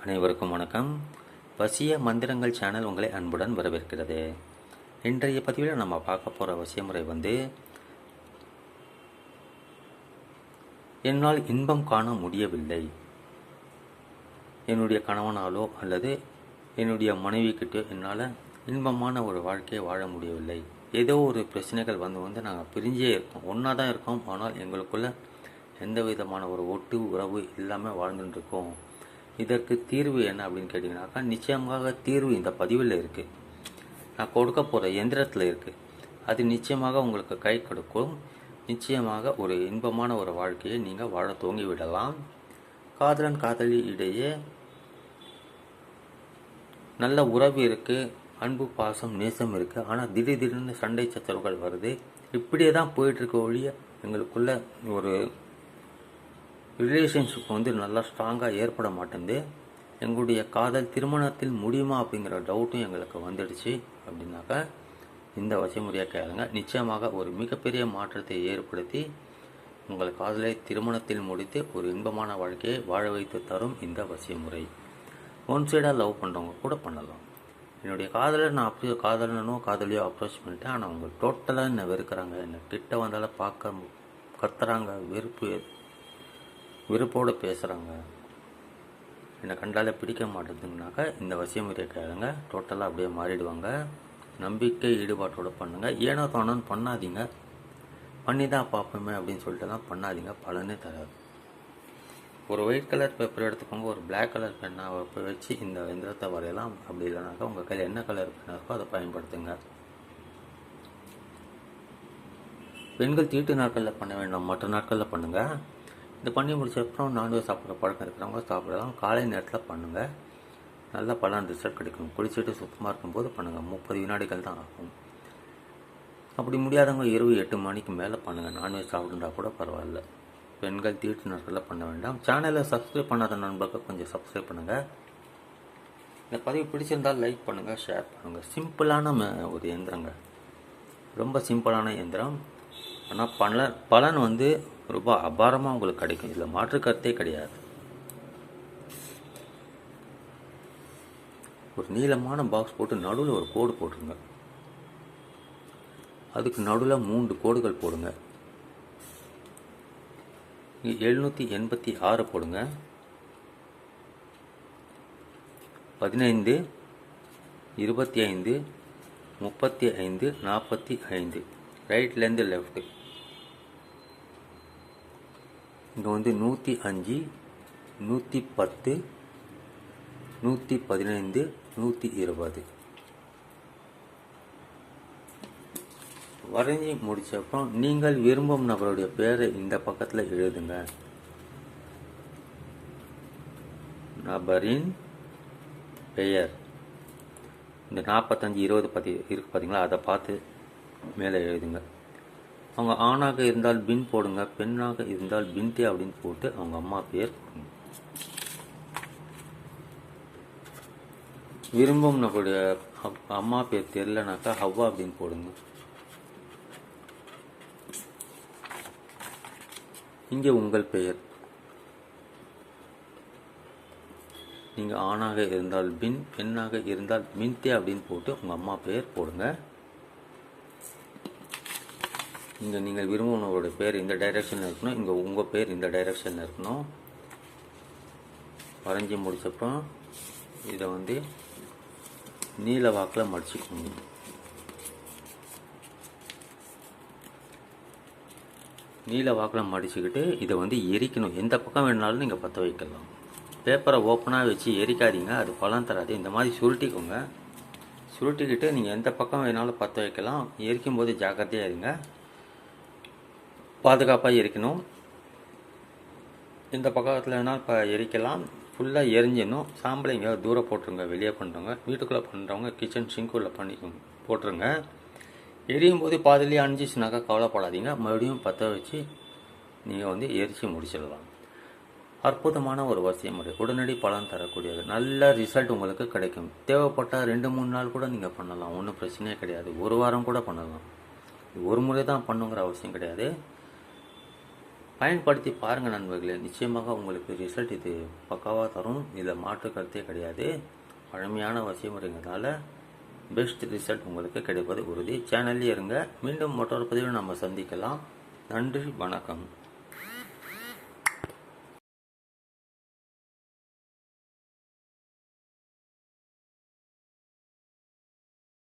அனைவருக்கும் வணக்கம். வசிய மந்திரங்கள் சேனல் உங்களை அன்புடன் வரவேற்கிறது. இன்றைய பதிவில் நம்ம பார்க்க போகிற வசிய முறை என்னால் இன்பம் காண முடியவில்லை, என்னுடைய கணவனாலோ அல்லது என்னுடைய மனைவிக்கிட்டோ என்னால் இன்பமான ஒரு வாழ்க்கையை வாழ முடியவில்லை. ஏதோ ஒரு பிரச்சனைகள் வந்து நாங்கள் பிரிஞ்சே இருக்கோம், ஒன்றா தான் இருக்கோம். ஆனால் எங்களுக்குள்ள எந்த விதமான ஒரு ஒட்டு உறவு இல்லாமல் வாழ்ந்துட்டுருக்கோம். இதற்கு தீர்வு என்ன அப்படின்னு கேட்டிங்கனாக்கா, நிச்சயமாக தீர்வு இந்த பதிவில் இருக்குது. நான் கொடுக்க போகிற எந்திரத்தில் இருக்குது. அது நிச்சயமாக உங்களுக்கு கை கொடுக்கும். நிச்சயமாக ஒரு இன்பமான ஒரு வாழ்க்கையை நீங்கள் வாழ துவங்கி விடலாம். காதலன் காதலி இடையே நல்ல உறவு இருக்குது, அன்பு பாசம் நேசம் இருக்குது. ஆனால் திடீர்னு சண்டை சச்சரவுகள் வருது. இப்படியே தான் போயிட்டுருக்க ஒழிய எங்களுக்குள்ள ஒரு ரிலேஷன்ஷிப் நல்லா ஸ்ட்ராங்காக ஏற்பட மாட்டேங்குது. எங்களுடைய காதல் திருமணத்தில் முடியுமா அப்படிங்கிற டவுட்டும் எங்களுக்கு வந்துடுச்சு. அப்படின்னாக்கா இந்த வசிமுறையாக கேளுங்க. நிச்சயமாக ஒரு மிகப்பெரிய மாற்றத்தை ஏற்படுத்தி உங்கள் காதலை திருமணத்தில் முடித்து ஒரு இன்பமான வாழ்க்கையை வாழ வைத்து தரும் இந்த வசிமுறை. ஒன் சைடாக லவ் பண்ணுறவங்க கூட பண்ணலாம். என்னுடைய காதலர் நான் அப்படியே காதலனோ காதலியோ அப்ரோச் பண்ணிட்டேன், ஆனால் அவங்க டோட்டலாக என்னை வெறுக்கிறாங்க, என்னை கிட்ட வந்தாலும் பார்க்க கத்துறாங்க, விருப்போடு பேசுகிறாங்க, என்னை கண்டாலே பிடிக்க மாட்டேங்குதுனாக்கா இந்த வசியமுறையை கேளுங்க. டோட்டலாக அப்படியே மாறிடுவாங்க. நம்பிக்கை ஈடுபாட்டோடு பண்ணுங்கள். ஏனோ தானோன்னு பண்ணாதீங்க. பண்ணி தான் பார்ப்போமே அப்படின்னு சொல்லிட்டுலாம் பண்ணாதீங்க, பலனே தராது. ஒரு ஒயிட் கலர் பேப்பர் எடுத்துக்கோங்க, ஒரு பிளாக் கலர் பெண்ணை வச்சு இந்த எந்திரத்தை வரையலாம். அப்படி இல்லைனாக்கா உங்கள் கையில் என்ன கலர் பெண்ணாக இருக்கோ அதை பயன்படுத்துங்க. பெண்கள் தீட்டு நாட்களில் பண்ண வேண்டாம், மற்ற நாட்களில் பண்ணுங்கள். இது பண்ணி முடிச்சப்பறம் நான்வெஜ் சாப்பிட்ற பழக்கம் இருக்கிறவங்க சாப்பிடலாம். காலை நேரத்தில் பண்ணுங்கள், நல்ல பலன் ரிசல்ட் கிடைக்கும். குளிச்சுட்டு சுத்தமாக இருக்கும்போது பண்ணுங்கள். 30 வினாடிகள் தான் ஆகும். அப்படி முடியாதவங்க இரவு 8 மணிக்கு மேலே பண்ணுங்கள். நான்வெஜ் சாப்பிட்டுட்டா கூட பரவாயில்ல. பெண்கள் தீட்டு நாட்களில் பண்ண வேண்டாம். சேனலை சப்ஸ்கிரைப் பண்ணாத நண்பர்கள் கொஞ்சம் சப்ஸ்கிரைப் பண்ணுங்கள். இந்த பதிவு பிடிச்சிருந்தால் லைக் பண்ணுங்கள், ஷேர் பண்ணுங்கள். சிம்பிளான ஒரு எந்திரங்க, ரொம்ப சிம்பிளான எந்திரம். ஆனால் பலன் ரொம்ப அபாரமாக உங்களுக்கு கிடைக்கும். இதில் மாற்று கருத்தே கிடையாது. ஒரு நீளமான பாக்ஸ் போட்டு நடுவில் ஒரு கோடு போட்டுருங்க. அதுக்கு நடுவில் 3 கோடுகள் போடுங்க. 786 போடுங்க. 15, 25, 35, 45 ரைட்லேருந்து லெஃப்ட்டு. இங்கே 105, 110, 115, 120 வரைஞ்சி முடிச்சப்பறம் நீங்கள் விரும்பும் நபருடைய பேரை இந்த பக்கத்தில் எழுதுங்க. நபரின் பெயர் இந்த 45, 20 இருக்கு பார்த்தீங்களா, அதை பார்த்து மேலே எழுதுங்க. அவங்க ஆணாக இருந்தால் பின் போடுங்க, பெண்ணாக இருந்தால் பின்தே அப்படின்னு போட்டு அவங்க அம்மா பேர் போடுங்க. விரும்பும் நம்மளுடைய அம்மா பேர் தெரியலனாக்கா ஹவ்வா அப்படின்னு போடுங்க. இங்கே உங்கள் பெயர், நீங்கள் ஆணாக இருந்தால் பின், பெண்ணாக இருந்தால் மின்தே அப்படின்னு போட்டு உங்கள் அம்மா பெயர் போடுங்க. இங்கே நீங்கள் விரும்பினவரோட பேர் இந்த டைரெக்ஷனில் இருக்கணும், இங்கே உங்கள் பேர் இந்த டைரெக்ஷனில் இருக்கணும். வரைஞ்சி முடிச்சப்பறம் இதை நீல வாக்கில் மடிச்சுக்கோங்க. நீல வாக்கில் மடிச்சுக்கிட்டு இதை எரிக்கணும். எந்த பக்கம் வேணாலும் நீங்கள் பற்ற வைக்கலாம். பேப்பரை ஓப்பனாக வச்சு எரிக்காதீங்க, அது பலன் தராது. இந்த மாதிரி சுருட்டிக்கோங்க. சுருட்டிக்கிட்டு நீங்கள் எந்த பக்கம் வேணாலும் பற்ற வைக்கலாம். எரிக்கும் போது ஜாக்கிரதையாக இருங்க, பாதுகாப்பாக எரிக்கணும். இந்த பக்கத்தில் வேணால் இப்போ எரிக்கலாம். ஃபுல்லாக எரிஞ்சிடணும். சாம்பலை எங்கேயாவது தூரம் போட்டுருங்க. வெளியே பண்ணுறவங்க, வீட்டுக்குள்ளே பண்ணுறவங்க கிச்சன் சிங்குள்ளே போட்டுருங்க. எரியும் போது பாதிலேயே அணிஞ்சிச்சுனாக்கா கவலைப்படாதீங்க, மறுபடியும் பற்ற வச்சு நீங்கள் எரித்து முடிச்சிடலாம். அற்புதமான ஒரு வசிய முறை, உடனடி பலன் தரக்கூடியது. நல்ல ரிசல்ட் உங்களுக்கு கிடைக்கும். தேவைப்பட்டால் 2-3 நாள் கூட நீங்கள் பண்ணலாம், ஒன்றும் பிரச்சனையே கிடையாது. 1 வாரம் கூட பண்ணலாம். ஒரு முறை தான் பண்ணுங்கிற அவசியம் கிடையாது. பயன்படுத்தி பாருங்கள் நண்பர்களே. நிச்சயமாக உங்களுக்கு ரிசல்ட் இது பக்காவாக தரும். இதில் மாற்று கருத்தே கிடையாது. பழமையான வசிமுறைங்கிறதுனால பெஸ்ட் ரிசல்ட் உங்களுக்கு கிடைப்பது உறுதி. சேனல்லே இருங்க. மீண்டும் மற்றொரு பதிவில் நம்ம சந்திக்கலாம். நன்றி, வணக்கம்.